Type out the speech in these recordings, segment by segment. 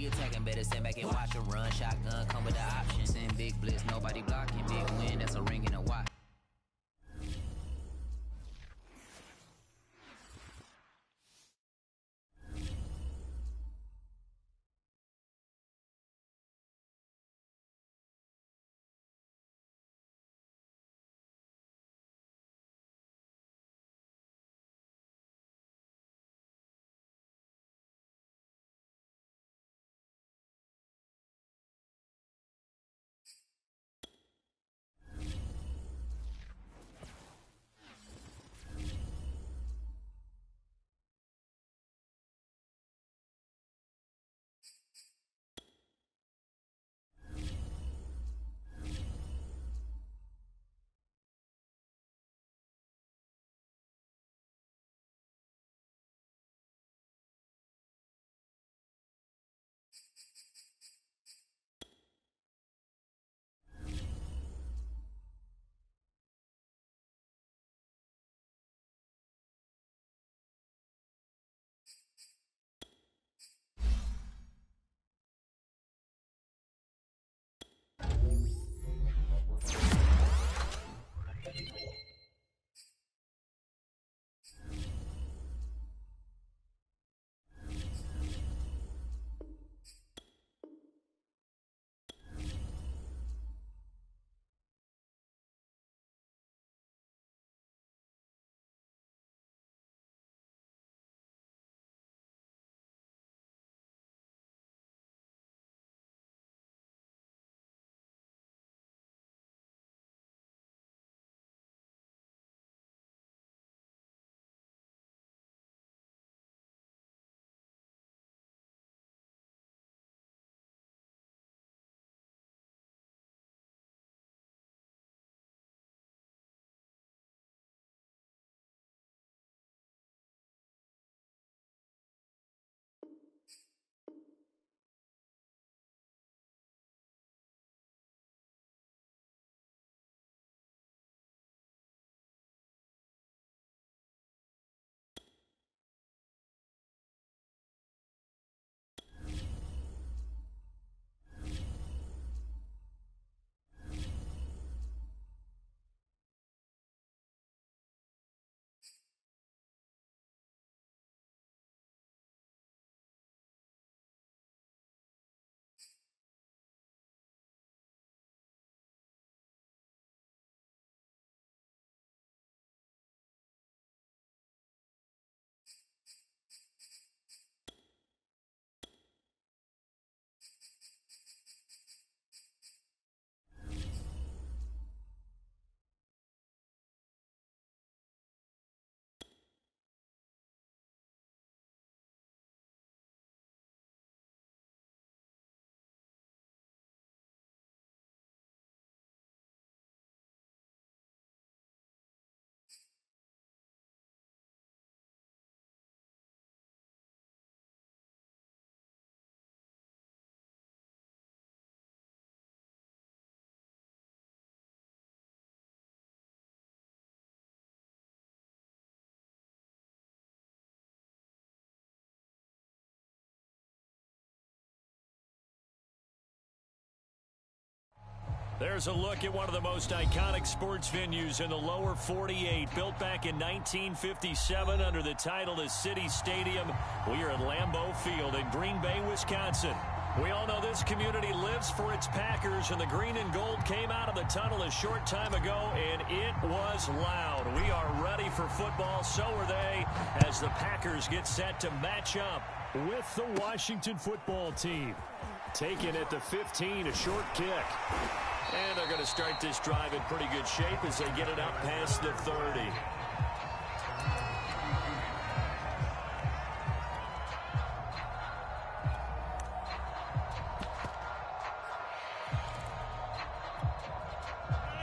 we attacking, better stand back and watch a run. Shotgun come with the option. Send big blitz, nobody blocking. Big win, that's a ring and a watch. There's a look at one of the most iconic sports venues in the lower 48. Built back in 1957 under the title of City Stadium. We are at Lambeau Field in Green Bay, Wisconsin. We all know this community lives for its Packers, and the green and gold came out of the tunnel a short time ago, and it was loud. We are ready for football, so are they, as the Packers get set to match up with the Washington football team. Taken at the 15, a short kick. And they're going to start this drive in pretty good shape as they get it out past the 30.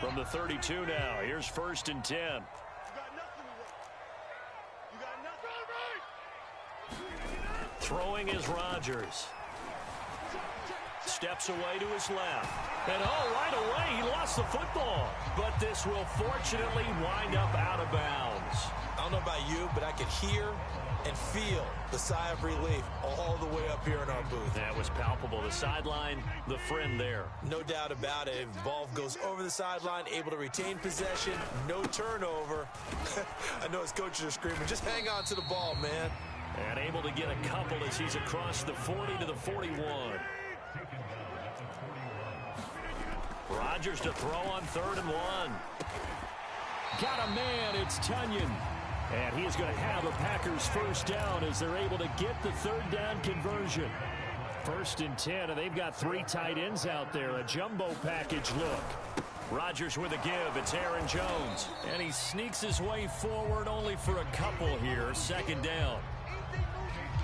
From the 32 now, here's 1st and 10. Throwing is Rodgers. Steps away to his left. And right away, he lost the football. But this will fortunately wind up out of bounds. I don't know about you, but I could hear and feel the sigh of relief all the way up here in our booth. That was palpable. The sideline, the friend there. No doubt about it. If the ball goes over the sideline, able to retain possession, no turnover. I know his coaches are screaming, just hang on to the ball, man. And able to get a couple as he's across the 40 to the 41. Rodgers to throw on 3rd and 1. Got a man, it's Tunyon. And he is going to have a Packers first down as they're able to get the 3rd down conversion. 1st and 10, and they've got 3 tight ends out there. A jumbo package look. Rodgers with a give. It's Aaron Jones. And he sneaks his way forward only for a couple here. 2nd down.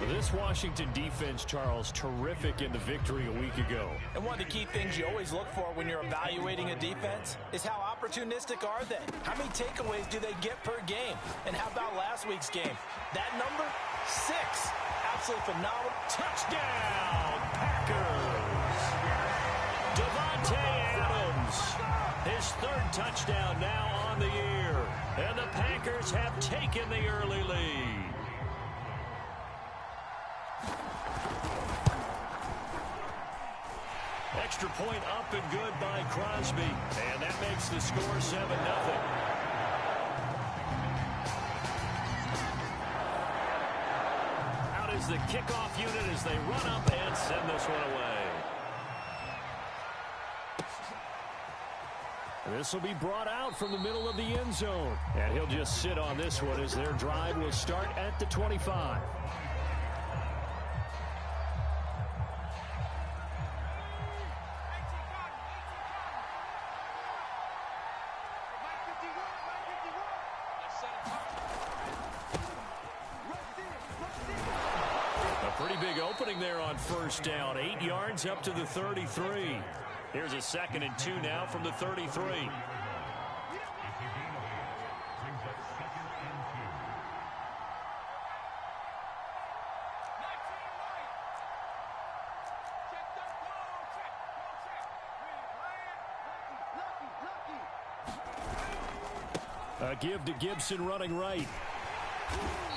This Washington defense, Charles, terrific in the victory a week ago. And one of the key things you always look for when you're evaluating a defense is how opportunistic are they? How many takeaways do they get per game? And how about last week's game? That number, 6. Absolutely phenomenal. Touchdown, Packers. Devontae Adams. His 3rd touchdown now on the year. And the Packers have taken the early lead. Extra point up and good by Crosby. And that makes the score 7-0. Out is the kickoff unit as they run up and send this one away. This will be brought out from the middle of the end zone. And he'll just sit on this one as their drive will start at the 25. There on 1st down, 8 yards up to the 33. Here's a 2nd and 2 now from the 33. A give to Gibson running right.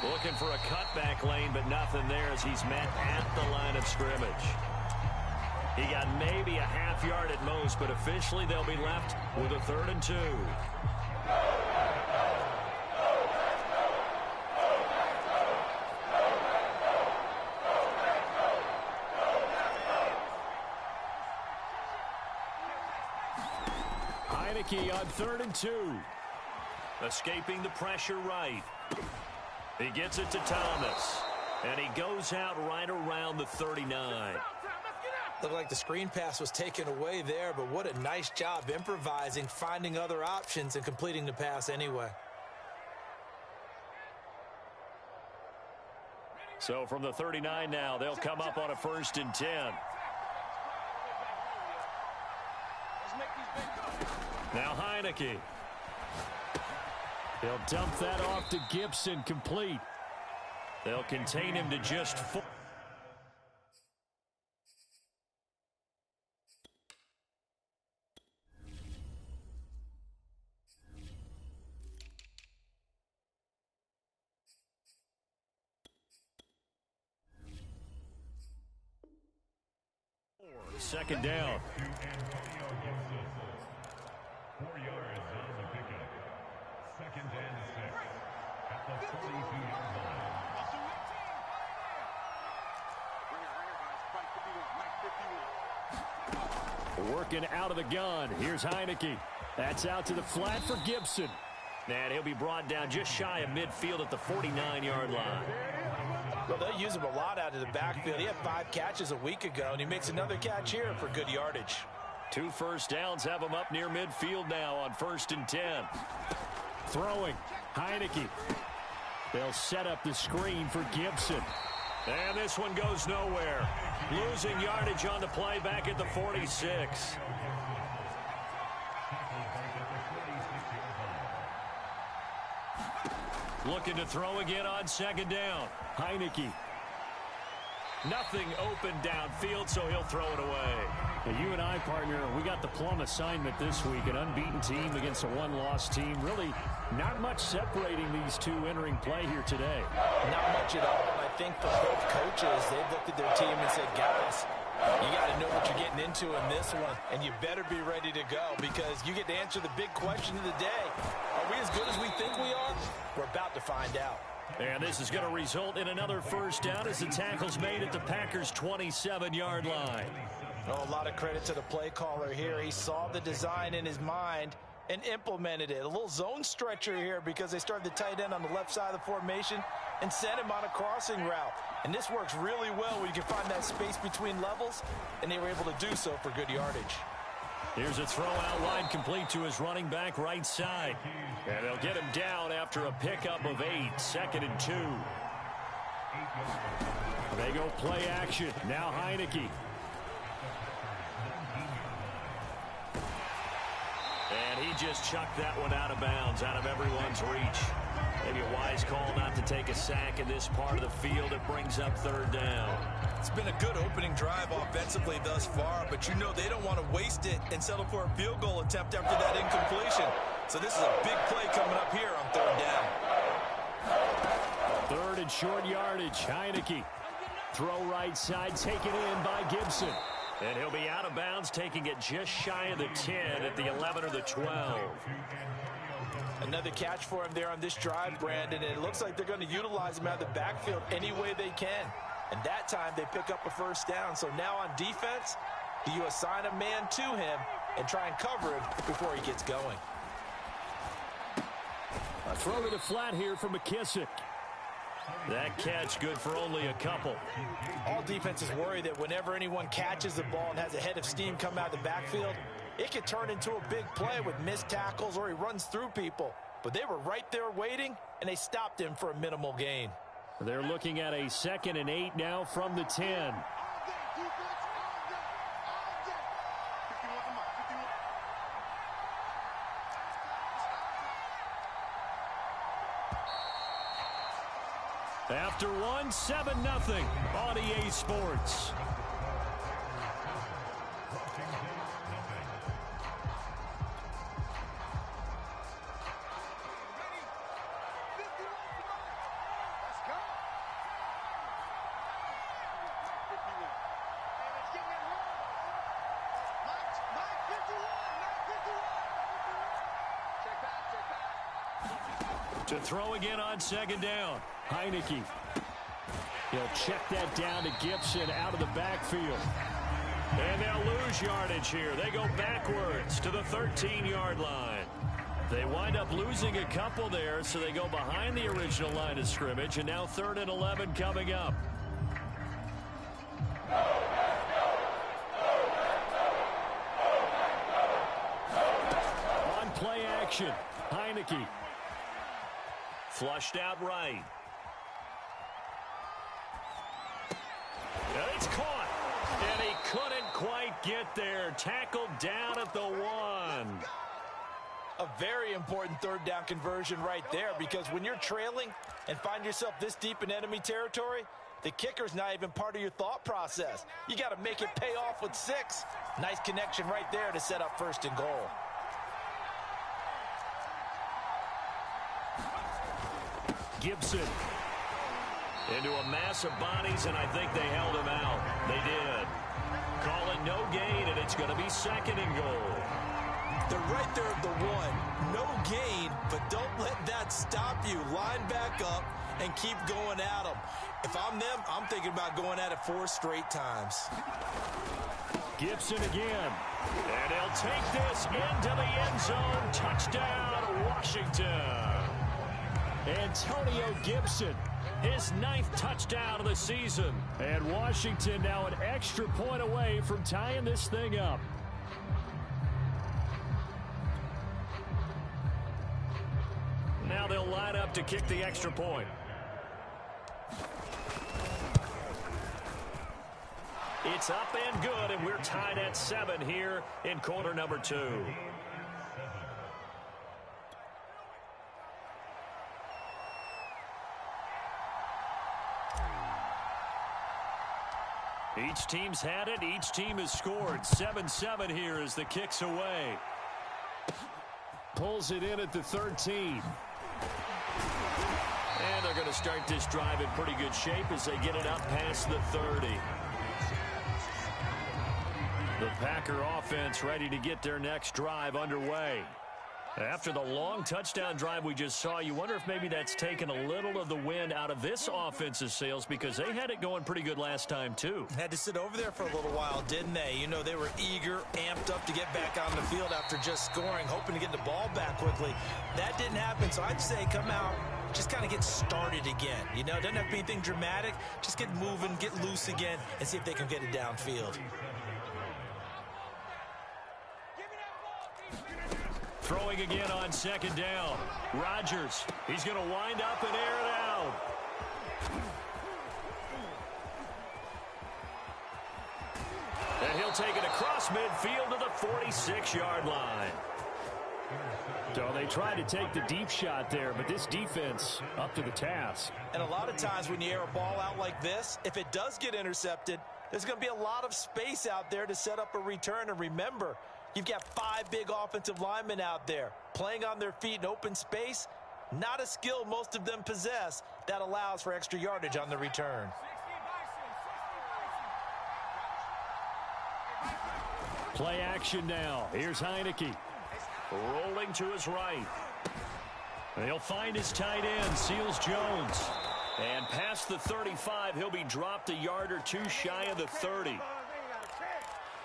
Looking for a cutback lane, but nothing there as he's met at the line of scrimmage. He got maybe a half yard at most, but officially they'll be left with a 3rd and 2. Heineke on 3rd and 2. Escaping the pressure right. He gets it to Thomas. And he goes out right around the 39. Looked like the screen pass was taken away there, but what a nice job improvising, finding other options, and completing the pass anyway. So from the 39 now, they'll come up on a 1st and 10. Now Heineke. He'll dump that off to Gibson, complete. They'll contain him to just 4. Second down. 4 yards on the pickup. 2nd and 6 at the 42-yard line. Working out of the gun. Here's Heineke. That's out to the flat for Gibson. And he'll be brought down just shy of midfield at the 49-yard line. Well, they use him a lot out of the backfield. He had 5 catches a week ago, and he makes another catch here for good yardage. 2 first downs have him up near midfield now on 1st and 10. Throwing. Heineke. They'll set up the screen for Gibson. And this one goes nowhere. Losing yardage on the play back at the 46. Looking to throw again on 2nd down. Heineke. Nothing open downfield, so he'll throw it away. Now, you and I, partner, we got the plum assignment this week. An unbeaten team against a one-loss team. Really not much separating these two entering play here today. Not much at all. I think for both coaches, they've looked at their team and said, guys, you got to know what you're getting into in this one, and you better be ready to go because you get to answer the big question of the day. Are we as good as we think we are? We're about to find out. And this is going to result in another first down as the tackle's made at the Packers' 27-yard line. Oh, a lot of credit to the play caller here. He saw the design in his mind and implemented it. A little zone stretcher here because they started the tight end on the left side of the formation and sent him on a crossing route. And this works really well when you can find that space between levels, and they were able to do so for good yardage. Here's a throw out wide complete to his running back right side. And they'll get him down after a pickup of 8, 2nd and 2. They go play action. Now Heineke. And he just chucked that one out of bounds, out of everyone's reach. Maybe a wise call not to take a sack in this part of the field. It brings up 3rd down. It's been a good opening drive offensively thus far, but you know they don't want to waste it and settle for a field goal attempt after that incompletion. So this is a big play coming up here on 3rd down. 3rd and short yardage. Heineke. Throw right side, taken in by Gibson. And he'll be out of bounds, taking it just shy of the 10 at the 11 or the 12. Another catch for him there on this drive, Brandon, and it looks like they're going to utilize him out of the backfield any way they can. And that time they pick up a first down. So now on defense, do you assign a man to him and try and cover him before he gets going? A throw to the flat here for McKissick. That catch good for only a couple. All defenses worry that whenever anyone catches the ball and has a head of steam come out of the backfield, it could turn into a big play with missed tackles or he runs through people. But they were right there waiting, and they stopped him for a minimal gain. They're looking at a 2nd and 8 now from the 10. After 1, 7-0 on EA Sports. To throw again on 2nd down. Heineke. He'll check that down to Gibson out of the backfield. And they'll lose yardage here. They go backwards to the 13-yard line. They wind up losing a couple there, so they go behind the original line of scrimmage, and now 3rd and 11 coming up. On play action, Heineke. Flushed out right. And it's caught. And he couldn't quite get there. Tackled down at the 1. A very important 3rd down conversion right there, because when you're trailing and find yourself this deep in enemy territory, the kicker's not even part of your thought process. You got to make it pay off with 6. Nice connection right there to set up 1st and goal. Gibson into a mass of bodies, and I think they held him out. They did. Call it no gain, and it's going to be 2nd and goal. They're right there at the 1. No gain, but don't let that stop you. Line back up and keep going at them. If I'm them, I'm thinking about going at it 4 straight times. Gibson again. And he'll take this into the end zone. Touchdown, Washington. Antonio Gibson, his 9th touchdown of the season. And Washington now an extra point away from tying this thing up. Now they'll line up to kick the extra point. It's up and good, and we're tied at 7 here in quarter number 2. Each team's had it. Each team has scored. 7-7 here as the kick's away. Pulls it in at the 13. And they're going to start this drive in pretty good shape as they get it up past the 30. The Packer offense ready to get their next drive underway. After the long touchdown drive we just saw, you wonder if maybe that's taken a little of the wind out of this offense's sails because they had it going pretty good last time, too. Had to sit over there for a little while, didn't they? You know, they were eager, amped up to get back on the field after just scoring, hoping to get the ball back quickly. That didn't happen, so I'd say come out, just kind of get started again. You know, it doesn't have to be anything dramatic. Just get moving, get loose again, and see if they can get it downfield. Throwing again on second down. Rodgers, he's going to wind up and air it out. And he'll take it across midfield to the 46-yard line. So they tried to take the deep shot there, but this defense up to the task. And a lot of times when you air a ball out like this, if it does get intercepted, there's going to be a lot of space out there to set up a return. And remember, you've got 5 big offensive linemen out there playing on their feet in open space. Not a skill most of them possess that allows for extra yardage on the return. Play action now. Here's Heineke. Rolling to his right. He'll find his tight end, Seals Jones. And past the 35, he'll be dropped a yard or two shy of the 30.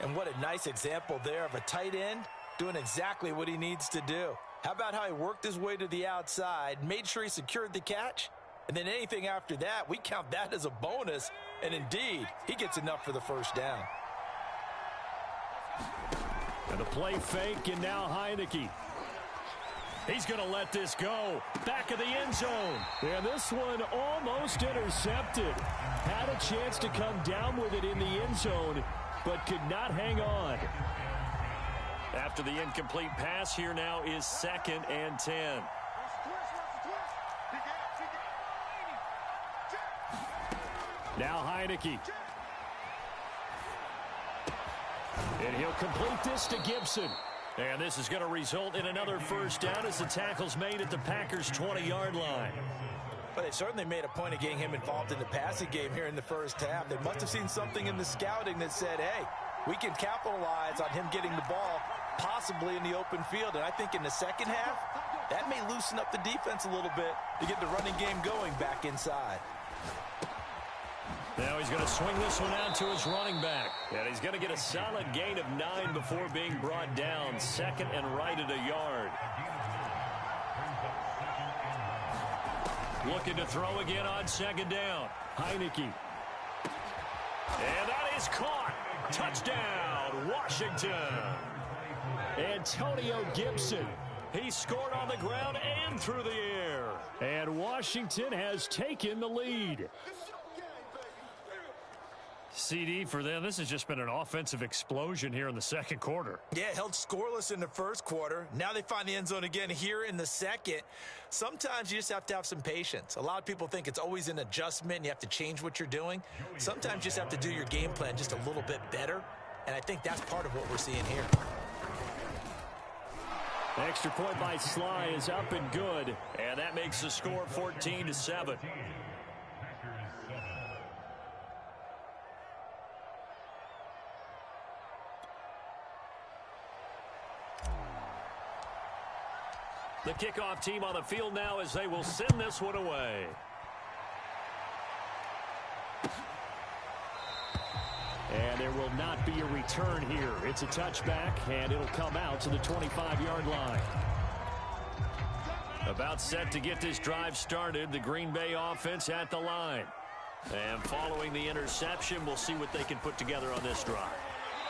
And what a nice example there of a tight end doing exactly what he needs to do. How about how he worked his way to the outside, made sure he secured the catch, and then anything after that, we count that as a bonus. And indeed, he gets enough for the first down. And a play fake, and now Heineke. He's going to let this go. Back of the end zone. And this one almost intercepted. Had a chance to come down with it in the end zone, but could not hang on. After the incomplete pass, here now is 2nd and 10. Now Heineke. And he'll complete this to Gibson. And this is going to result in another first down as the tackle's made at the Packers' 20-yard line. But they've certainly made a point of getting him involved in the passing game here in the first half. They must have seen something in the scouting that said, hey, we can capitalize on him getting the ball possibly in the open field. And I think in the second half, that may loosen up the defense a little bit to get the running game going back inside. Now he's going to swing this one out to his running back. And he's going to get a solid gain of 9 before being brought down. 2nd and right at a yard. Looking to throw again on 2nd down. Heineke. And that is caught. Touchdown, Washington. Antonio Gibson. He scored on the ground and through the air. And Washington has taken the lead. CD for them, this has just been an offensive explosion here in the second quarter. Yeah, held scoreless in the first quarter. Now they find the end zone again here in the second. Sometimes you just have to have some patience. A lot of people think it's always an adjustment. You have to change what you're doing. Sometimes you just have to do your game plan just a little bit better. And I think that's part of what we're seeing here. Extra point by Sly is up and good. And that makes the score 14-7. The kickoff team on the field now as they will send this one away. And there will not be a return here. It's a touchback, and it'll come out to the 25-yard line. About set to get this drive started, the Green Bay offense at the line. And following the interception, we'll see what they can put together on this drive.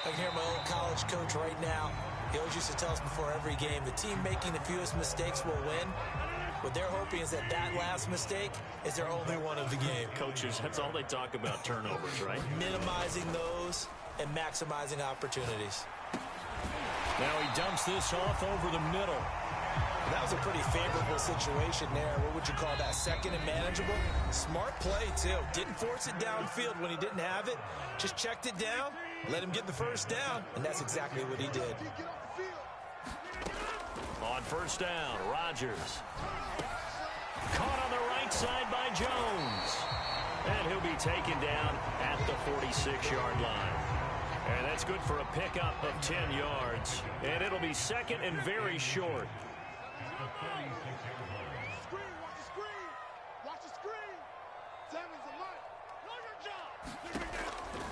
I can hear my old college coach right now. He always used to tell us before every game, the team making the fewest mistakes will win. What they're hoping is that that last mistake is their only one of the game. Coaches, that's all they talk about, turnovers, right? Minimizing those and maximizing opportunities. Now he dumps this off over the middle. That was a pretty favorable situation there. What would you call that? Second and manageable? Smart play, too. Didn't force it downfield when he didn't have it. Just checked it down, let him get the first down, and that's exactly what he did. On first down, Rodgers. Caught on the right side by Jones. And he'll be taken down at the 46-yard line. And that's good for a pickup of 10 yards. And it'll be second and very short.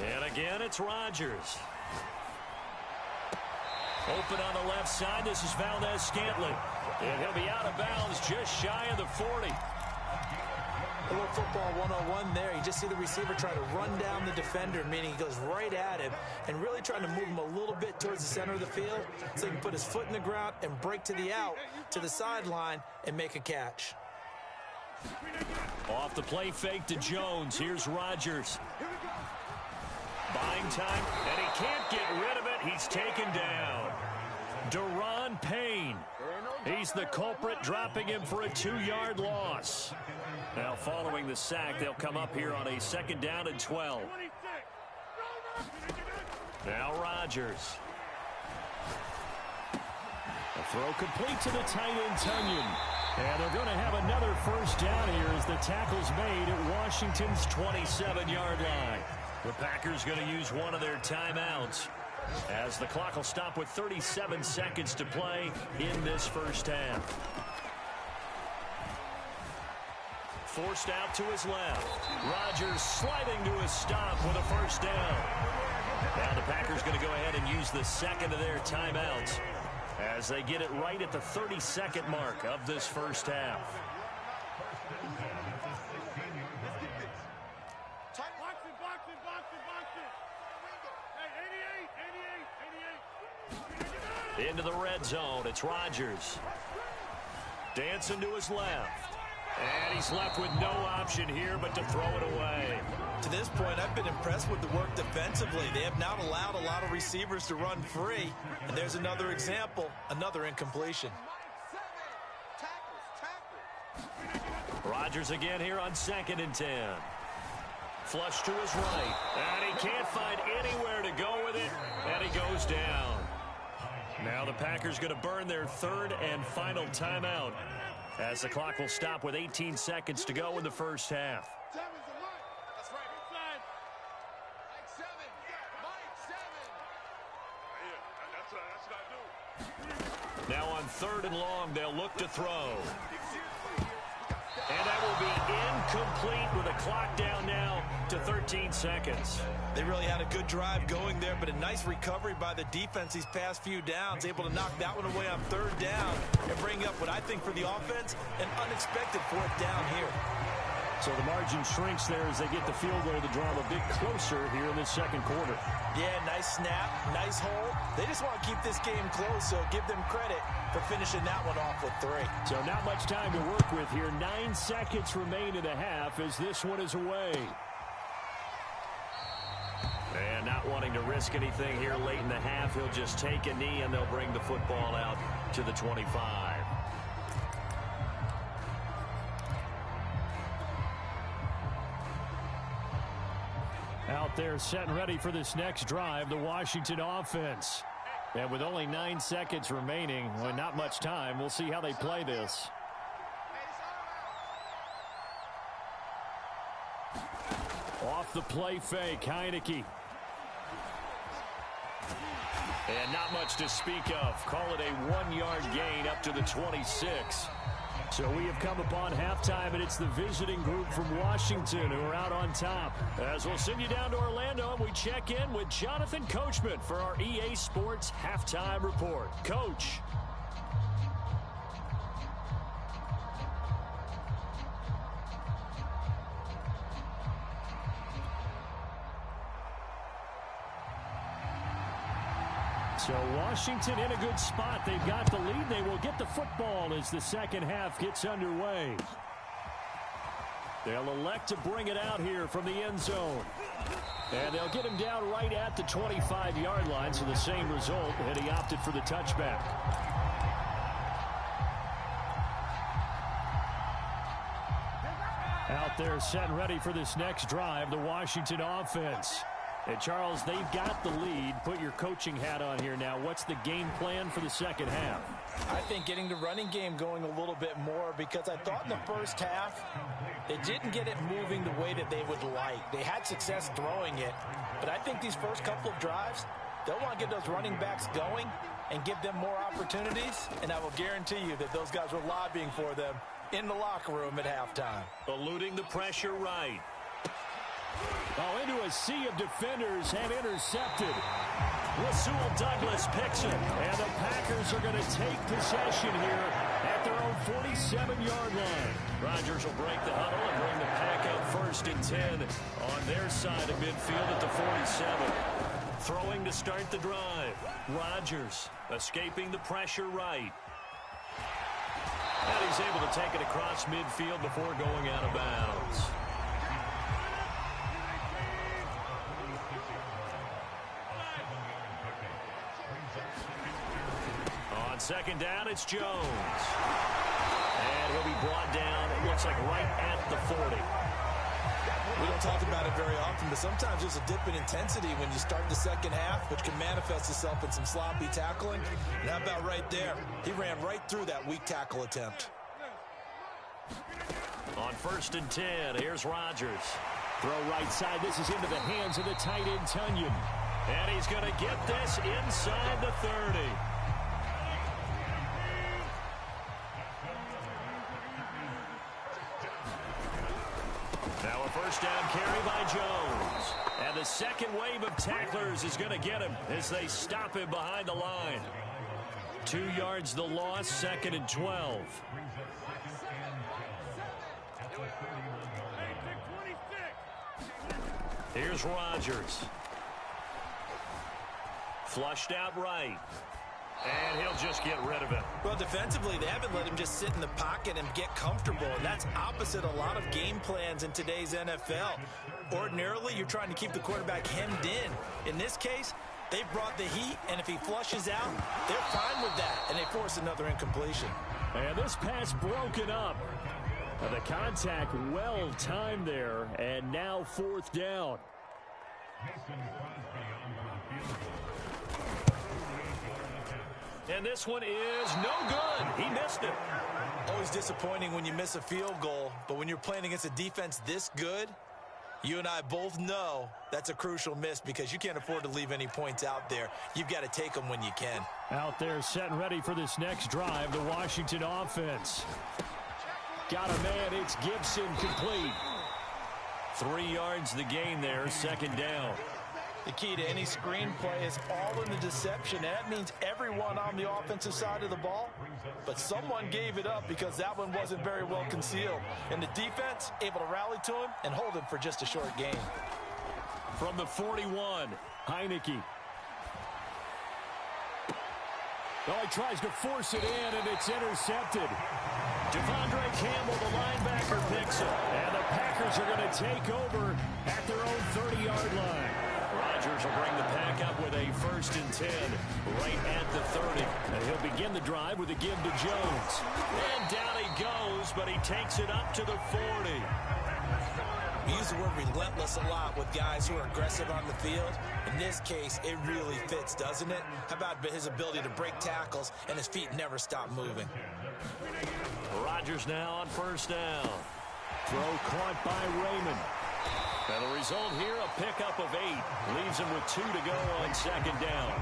And again, it's Rodgers. Open on the left side. This is Valdez-Scantling. And he'll be out of bounds just shy of the 40. A little football 101 there. You just see the receiver try to run down the defender, meaning he goes right at him and really trying to move him a little bit towards the center of the field so he can put his foot in the ground and break to the out, to the sideline, and make a catch. Off the play fake to Jones. Here's Rodgers. Buying time, and he can't get rid of it. He's taken down. Deron Payne. He's the culprit, dropping him for a 2-yard loss. Now, following the sack, they'll come up here on a second down and 12. Now Rodgers. A throw complete to the tight end, Tunyon. And they're going to have another first down here as the tackle's made at Washington's 27-yard line. The Packers going to use one of their timeouts as the clock will stop with 37 seconds to play in this first half. Forced out to his left. Rodgers sliding to a stop with a first down. Now the Packers going to go ahead and use the second of their timeouts as they get it right at the 32nd mark of this first half. Into the red zone, it's Rodgers. Dancing to his left. And he's left with no option here but to throw it away. To this point, I've been impressed with the work defensively. They have not allowed a lot of receivers to run free. And there's another example, another incompletion. Rodgers again here on 2nd and 10. Flush to his right. And he can't find anywhere to go with it. And he goes down. Now the Packers going to burn their third and final timeout as the clock will stop with 18 seconds to go in the first half. Now on 3rd and long, they'll look to throw. And that will be incomplete with a clock down now to 13 seconds. They really had a good drive going there, but a nice recovery by the defense these past few downs, able to knock that one away on 3rd down and bring up what I think for the offense, an unexpected 4th down here. So the margin shrinks there as they get the field goal to draw them a bit closer here in the second quarter. Yeah, nice snap, nice hold. They just want to keep this game close, so give them credit for finishing that one off with 3. So not much time to work with here. 9 seconds remain in the half as this one is away. And not wanting to risk anything here late in the half, he'll just take a knee and they'll bring the football out to the 25. Out there set and ready for this next drive, the Washington offense. And with only 9 seconds remaining, well, not much time, we'll see how they play this. Off the play fake, Heineke. And not much to speak of. Call it a 1-yard gain up to the 26. So we have come upon halftime, and it's the visiting group from Washington who are out on top. As we'll send you down to Orlando, and we check in with Jonathan Coachman for our EA Sports Halftime Report. Coach. So Washington in a good spot. They've got the lead. They will get the football as the second half gets underway. They'll elect to bring it out here from the end zone. And they'll get him down right at the 25-yard line, so the same result, and he opted for the touchback. Out there set and ready for this next drive, the Washington offense. And Charles, they've got the lead. Put your coaching hat on here now. What's the game plan for the second half? I think getting the running game going a little bit more, because I thought in the first half they didn't get it moving the way that they would like. They had success throwing it, but I think these first couple of drives, they'll want to get those running backs going and give them more opportunities, and I will guarantee you that those guys were lobbying for them in the locker room at halftime. Eluding the pressure right. Oh, into a sea of defenders and intercepted. Rasul Douglas picks it, and the Packers are going to take possession here at their own 47-yard line. Rodgers will break the huddle and bring the Pack up 1st and 10 on their side of midfield at the 47. Throwing to start the drive. Rodgers escaping the pressure right. And he's able to take it across midfield before going out of bounds. On second down, it's Jones. And he'll be brought down, it looks like right at the 40. We don't talk about it very often, but sometimes there's a dip in intensity when you start the second half, which can manifest itself in some sloppy tackling. And how about right there? He ran right through that weak tackle attempt. On 1st and 10, here's Rodgers. Throw right side. This is into the hands of the tight end, Tunyon. And he's going to get this inside the 30. Now a first down carry by Jones. And the second wave of tacklers is going to get him as they stop him behind the line. 2 yards the loss, 2nd and 12. Here's Rodgers. Flushed out right. And he'll just get rid of it. Well, defensively, they haven't let him just sit in the pocket and get comfortable, and that's opposite a lot of game plans in today's NFL. Ordinarily, you're trying to keep the quarterback hemmed in. In this case, they've brought the heat, and if he flushes out, they're fine with that, and they force another incompletion. And this pass broken up. The contact well timed there, and now 4th down. And this one is no good. He missed it. Always disappointing when you miss a field goal, but when you're playing against a defense this good, you and I both know that's a crucial miss because you can't afford to leave any points out there. You've got to take them when you can. Out there set and ready for this next drive, the Washington offense. Got a man, it's Gibson, complete. 3 yards the gain there, 2nd down. The key to any screenplay is all in the deception. And that means everyone on the offensive side of the ball. But someone gave it up because that one wasn't very well concealed. And the defense able to rally to him and hold him for just a short gain. From the 41, Heineke. Oh, he tries to force it in, and it's intercepted. Devondre Campbell, the linebacker, picks it. And the Packers are going to take over at their own 30-yard line. Rodgers will bring the Pack up with a 1st and 10 right at the 30. And he'll begin the drive with a give to Jones. And down he goes, but he takes it up to the 40. We use the word relentless a lot with guys who are aggressive on the field. In this case, it really fits, doesn't it? How about his ability to break tackles and his feet never stop moving? Rodgers now on 1st down. Throw caught by Raymond. And the result here, a pickup of 8. Leaves him with 2 to go on 2nd down.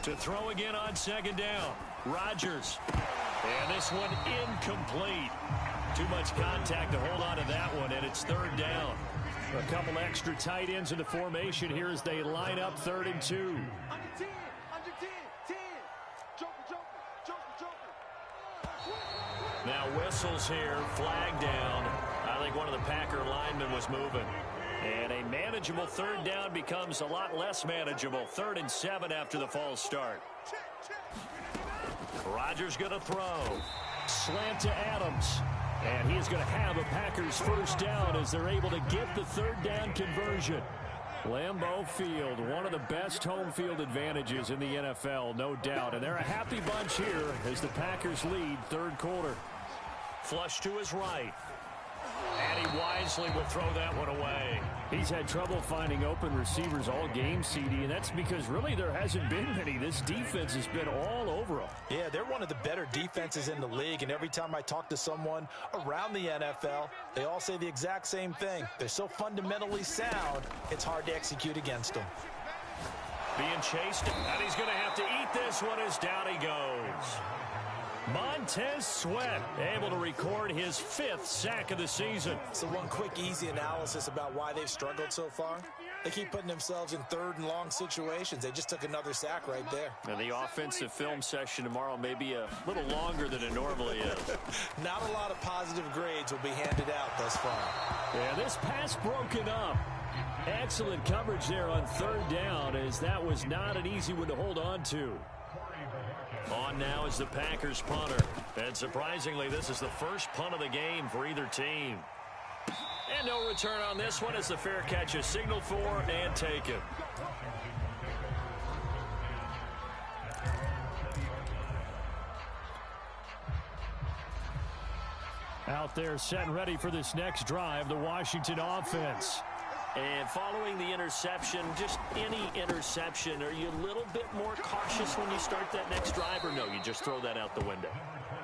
To throw again on 2nd down. Rodgers. And this one incomplete. Too much contact to hold on to that one, and it's 3rd down. A couple extra tight ends in the formation here as they line up 3rd and 2. Now whistles here, flag down. I think one of the Packer linemen was moving. And a manageable 3rd down becomes a lot less manageable. 3rd and 7 after the false start. Rodgers going to throw. Slant to Adams. And he is going to have a Packers 1st down as they're able to get the 3rd down conversion. Lambeau Field, one of the best home field advantages in the NFL, no doubt. And they're a happy bunch here as the Packers lead third quarter. Flush to his right. And he wisely would throw that one away. He's had trouble finding open receivers all game, CD, and that's because really there hasn't been many. This defense has been all over them. Yeah, they're one of the better defenses in the league, and every time I talk to someone around the NFL, they all say the exact same thing. They're so fundamentally sound, it's hard to execute against them. Being chased, and he's going to have to eat this one as down he goes. Montez Sweat able to record his 5th sack of the season. So one quick, easy analysis about why they've struggled so far. They keep putting themselves in third and long situations. They just took another sack right there. And the offensive film session tomorrow may be a little longer than it normally is. Not a lot of positive grades will be handed out thus far. Yeah, this pass broken up. Excellent coverage there on third down, as that was not an easy one to hold on to. On now is the Packers punter. And surprisingly, this is the first punt of the game for either team. And no return on this one as the fair catch is signaled for and taken. Out there set and ready for this next drive, the Washington offense. And following the interception, just any interception, are you a little bit more cautious when you start that next drive, or no, you just throw that out the window?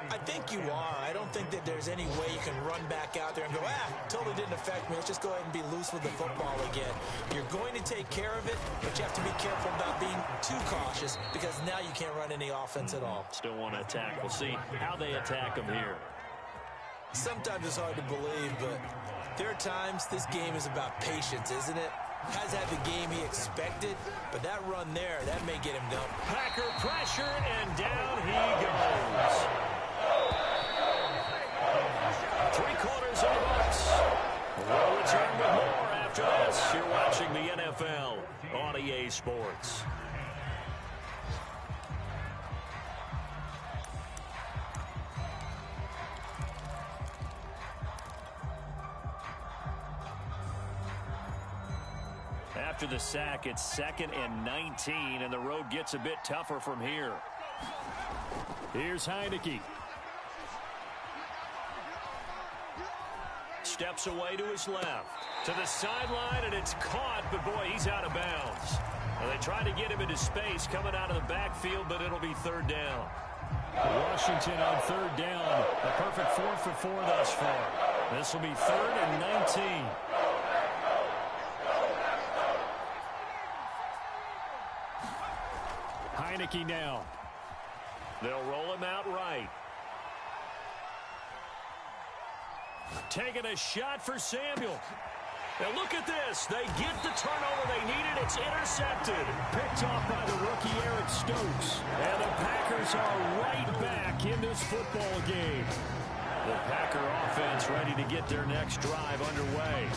I think you are. I don't think that there's any way you can run back out there and go, totally didn't affect me. Let's just go ahead and be loose with the football again. You're going to take care of it, but you have to be careful about being too cautious because now you can't run any offense at all. Still want to attack. We'll see how they attack them here. Sometimes it's hard to believe, but there are times this game is about patience, isn't it? Has had the game he expected, but that run there, that may get him going. Packer pressure, and down he goes. 3/4 of the books. We'll return with more after this. You're watching the NFL on EA Sports. After the sack, it's 2nd and 19, and the road gets a bit tougher from here. Here's Heineke. Steps away to his left. To the sideline, and it's caught, but boy, he's out of bounds. Well, they tried to get him into space coming out of the backfield, but it'll be third down. Washington on third down. A perfect 4 for 4 thus far. This will be 3rd and 19. Heineke now. They'll roll him out right. Taking a shot for Samuel. Now look at this. They get the turnover they needed. It's intercepted. Picked off by the rookie Eric Stokes. And the Packers are right back in this football game. The Packer offense ready to get their next drive underway.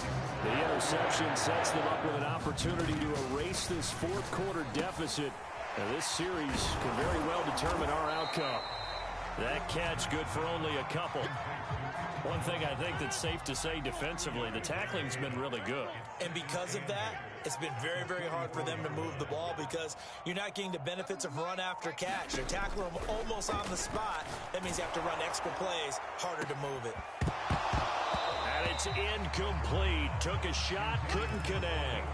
The interception sets them up with an opportunity to erase this fourth quarter deficit. Now, this series can very well determine our outcome. That catch good for only a couple. One thing I think that's safe to say defensively, the tackling's been really good. And because of that, it's been very, very hard for them to move the ball because you're not getting the benefits of run after catch. They're tackling them almost on the spot. That means you have to run extra plays, harder to move it. And it's incomplete. Took a shot, couldn't connect.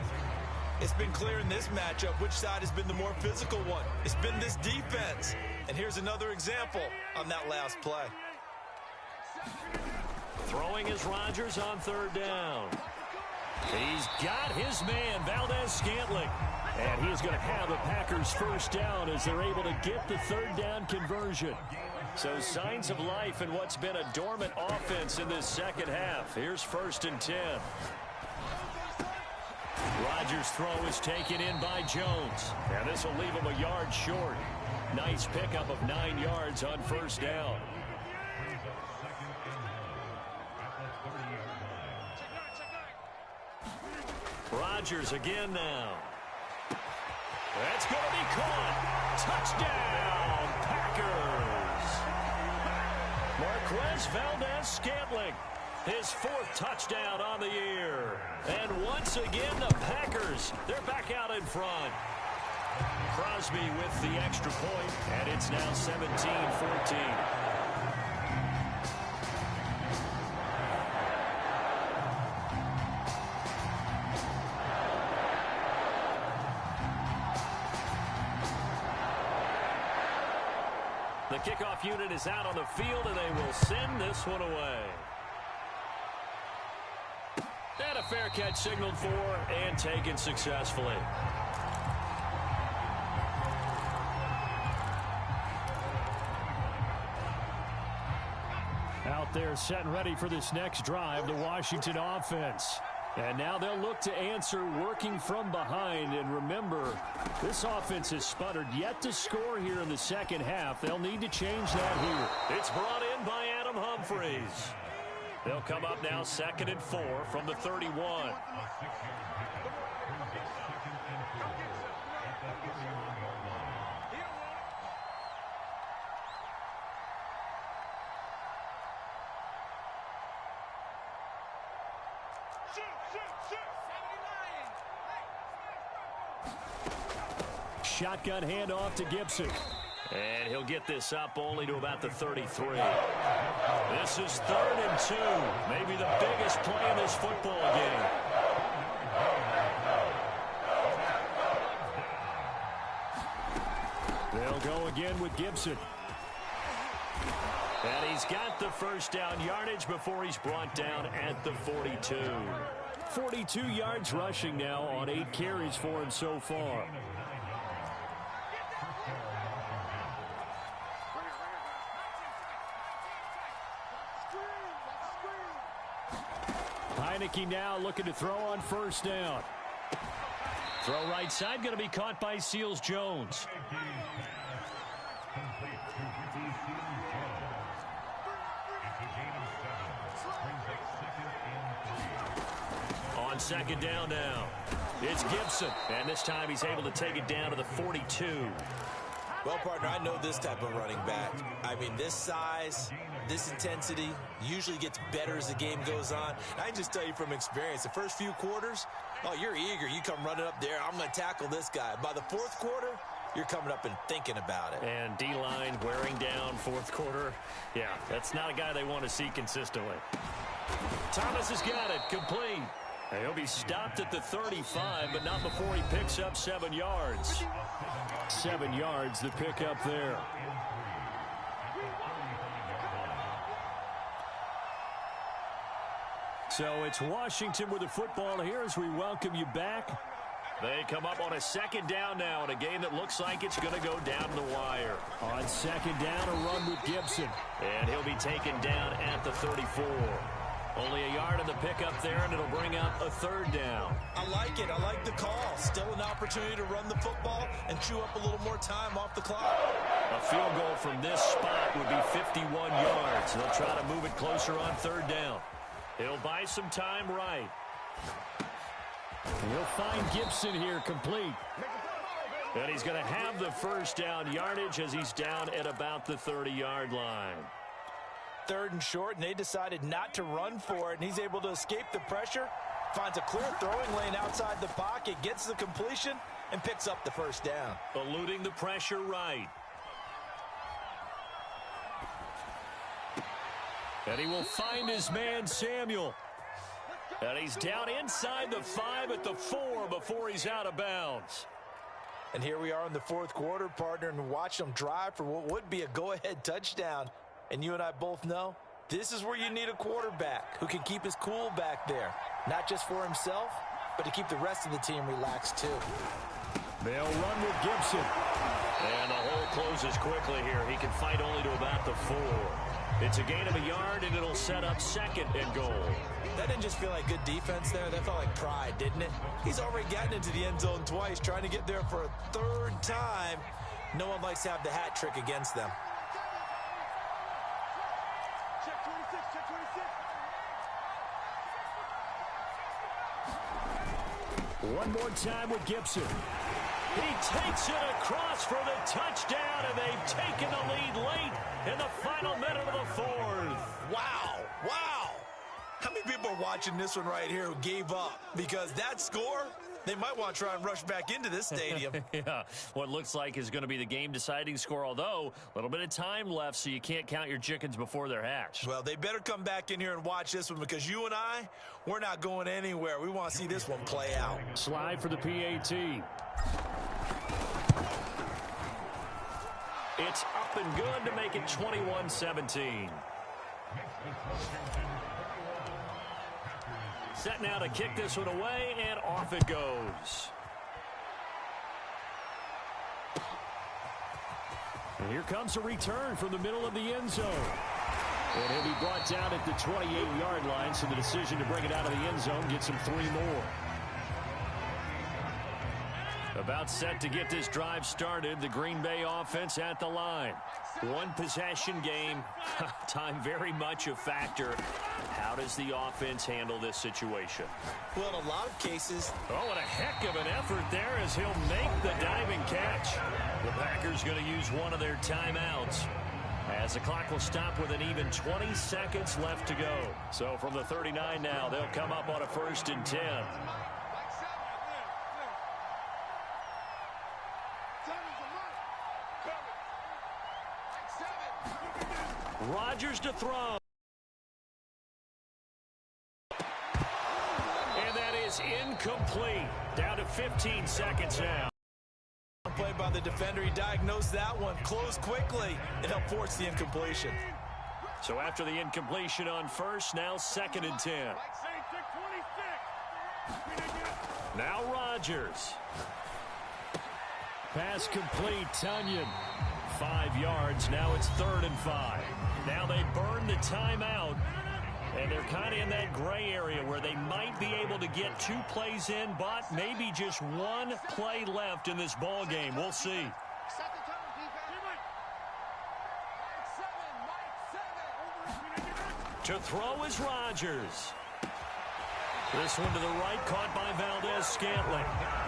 It's been clear in this matchup which side has been the more physical one. It's been this defense. And here's another example on that last play. Throwing is Rodgers on third down. He's got his man, Valdez-Scantling. And he is going to have a Packers first down as they're able to get the third down conversion. So signs of life in what's been a dormant offense in this second half. Here's 1st and 10. Rodgers' throw is taken in by Jones. And this will leave him a yard short. Nice pickup of 9 yards on first down. Rodgers again now. That's going to be caught. Touchdown, Packers. Marquez Valdez-Scantling. His 4th touchdown on the year. And once again, the Packers, they're back out in front. Crosby with the extra point, and it's now 17-14. The kickoff unit is out on the field, and they will send this one away. And a fair catch signaled for and taken successfully. Out there set and ready for this next drive, the Washington offense. And now they'll look to answer working from behind. And remember, this offense has sputtered yet to score here in the second half. They'll need to change that here. It's brought in by Adam Humphries. They'll come up now 2nd and 4 from the 31. Shotgun handoff to Gibson. And he'll get this up only to about the 33. This is 3rd and 2. Maybe the biggest play in this football game. They'll go again with Gibson. And he's got the first down yardage before he's brought down at the 42. 42 yards rushing now on 8 carries for him so far. Heineke now looking to throw on 1st down. Throw right side, going to be caught by Seals-Jones. On 2nd down now, it's Gibson. And this time he's able to take it down to the 42. Well, partner, I know this type of running back. I mean, this size, this intensity usually gets better as the game goes on. And I can just tell you from experience, the first few quarters, oh, you're eager. You come running up there, I'm going to tackle this guy. By the 4th quarter, you're coming up and thinking about it. And D-line wearing down 4th quarter. Yeah, that's not a guy they want to see consistently. Thomas has got it, complete. And he'll be stopped at the 35, but not before he picks up 7 yards. 7 yards, the pickup there. So it's Washington with the football here as we welcome you back. They come up on a 2nd down now in a game that looks like it's going to go down the wire. On 2nd down, a run with Gibson. And he'll be taken down at the 34. Only a yard in the pickup there, and it'll bring up a 3rd down. I like it. I like the call. Still an opportunity to run the football and chew up a little more time off the clock. A field goal from this spot would be 51 yards. They'll try to move it closer on 3rd down. He'll buy some time right. He'll find Gibson here complete. And he's going to have the 1st down yardage as he's down at about the 30-yard line. 3rd and short, and they decided not to run for it, and he's able to escape the pressure, finds a clear throwing lane outside the pocket, gets the completion, and picks up the 1st down. Eluding the pressure right. And he will find his man, Samuel. And he's down inside the 5 at the 4 before he's out of bounds. And here we are in the 4th quarter, partner, and watch them drive for what would be a go-ahead touchdown. And you and I both know this is where you need a quarterback who can keep his cool back there. Not just for himself, but to keep the rest of the team relaxed too. They'll run with Gibson. And the hole closes quickly here. He can fight only to about the 4. It's a gain of a yard, and it'll set up 2nd and goal. That didn't just feel like good defense there. That felt like pride, didn't it? He's already gotten into the end zone twice, trying to get there for a 3rd time. No one likes to have the hat trick against them. One more time with Gibson. He takes it across for the touchdown, and they've taken the lead late in the final minute of the 4th. Wow. Wow. How many people are watching this one right here who gave up? Because that score, they might want to try and rush back into this stadium. Yeah, what looks like is going to be the game-deciding score, although a little bit of time left, so you can't count your chickens before they're hatched. Well, they better come back in here and watch this one, because you and I, we're not going anywhere. We want to see this one play out. Slide for the PAT. It's up and good to make it 21-17. Set now to kick this one away, and off it goes. And here comes a return from the middle of the end zone. And he'll be brought down at the 28-yard line, so the decision to bring it out of the end zone gets him 3 more. About set to get this drive started, the Green Bay offense at the line. One possession game, time very much a factor. How does the offense handle this situation? Well, in a lot of cases. Oh, and a heck of an effort there as he'll make the diving catch. The Packers going to use one of their timeouts, as the clock will stop with an even 20 seconds left to go. So from the 39 now, they'll come up on a 1st and 10. Rodgers to throw. And that is incomplete. Down to 15 seconds now. Play by the defender. He diagnosed that one. Closed quickly. It helped force the incompletion. So after the incompletion on 1st, now 2nd and 10. Now Rodgers. Pass complete. Tunyon. 5 yards. Now it's 3rd and 5. Now they burn the timeout, and they're kind of in that gray area where they might be able to get 2 plays in, but maybe just 1 play left in this ball game. We'll see. To throw is Rodgers. This one to the right, caught by Valdez-Scantling.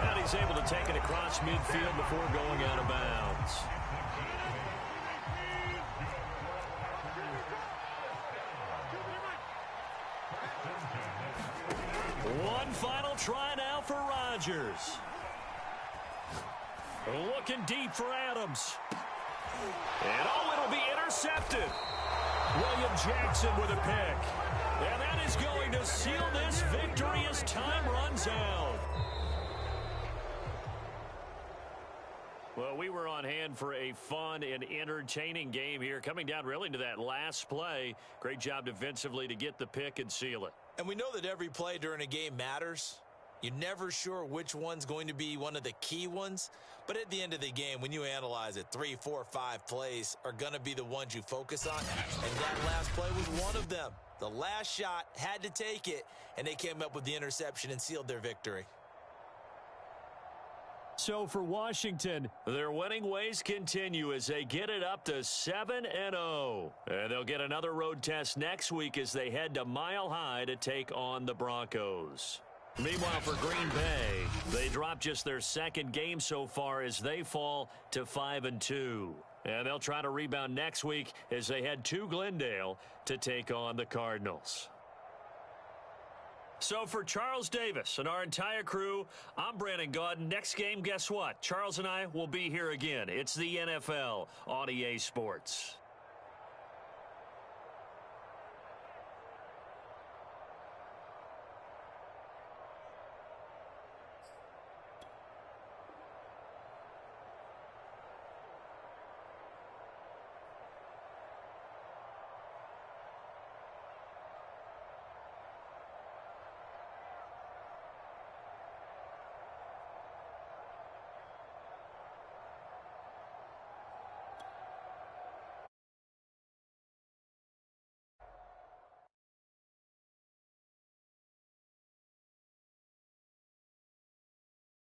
And he's able to take it across midfield before going out of bounds. One final try now for Rodgers. Looking deep for Adams. And it'll be intercepted. William Jackson with a pick. And that is going to seal this victory as time runs out. Well, we were on hand for a fun and entertaining game here, coming down really to that last play. Great job defensively to get the pick and seal it. And we know that every play during a game matters. You're never sure which one's going to be one of the key ones. But at the end of the game, when you analyze it, 3, 4, 5 plays are going to be the ones you focus on. And that last play was one of them. The last shot had to take it, and they came up with the interception and sealed their victory. So for Washington, their winning ways continue as they get it up to 7-0. And they'll get another road test next week as they head to Mile High to take on the Broncos. Meanwhile, for Green Bay, they dropped just their 2nd game so far as they fall to 5-2. And they'll try to rebound next week as they head to Glendale to take on the Cardinals. So for Charles Davis and our entire crew, I'm Brandon Gotw. Next game, guess what? Charles and I will be here again. It's the NFL on EA Sports.